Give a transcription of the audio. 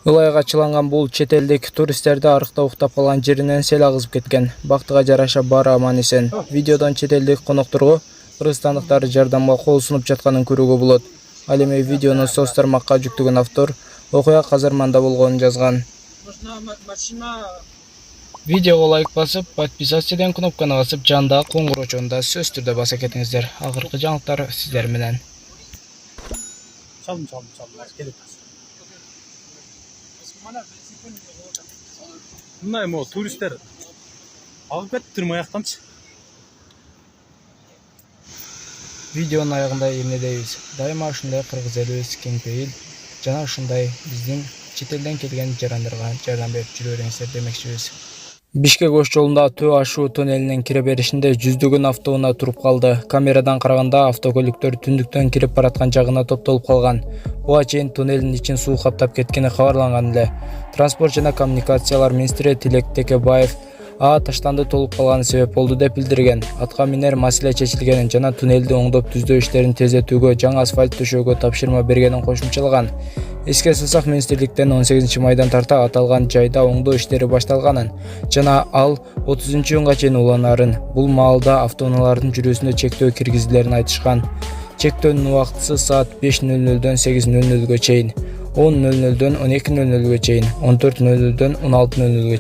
Ылайга ачылган бул чет элдик туристтерди арыкта уктап калган жеринен сел агызып кеткен. Бактыга жараша баары аман эсен. Видеодон чет элдик конокторго кыргызстандыктар жардамга кол сунуп жатканын көрүүгө болот. Ал эми видеону соц тармакка жүктөгөн автор окуя Казарманда болгонун жазган. Видеого лайк басып, подписаться деген кнопканы басып, жандагы коңгуроочону да сөзсүз түрдө баса кетиңиздер. Акыркы жаңылыктар сиздер менен. Çalım. Bunday mı o turistler alıp tırmayaktanç. Видеонун аягында эмне дейбиз? Дайыма ушундай кыргыз элибиз кеңпейил жана ушундай биздин чет элден келген жарандарга жардам берип жүрө бериңиздер демекчибиз. Бишкек ош жолунда Төө ашуу туннелинин кире беришинде жүздөгөн автоунаа туруп калды. Камерадан караганда автокөлүктөр түндүктөн кирип бараткан жагына топтолуп калган. Буга чейин туннелдин ичин суу каптап кеткени кабарланган эле. Транспорт жана коммуникациялар министри Тилек Текебаев таштанды толуп калганы себеп болду деп билдирген. Атка минер маселе чечилгенин жана туннелди оңдоп түздөө иштерин тездетүүгө жаңы асфальт төшөөгө тапшырма бергенин кошумчалаган. Эске салсак, министрликтен 18 майдан тарта аталган жайда оңдоо иштери башталганын жана ал 30-июнга чейин уланарын. Бул маалда автоунаалардын жүрүүсүнө чектөө киргизилерин айтышкан. Чектөөнүн убактысы саат 5:00дөн 8:00гө чейин, 10:00дөн 12:00гө чейин, 14:00дөн 16:00гө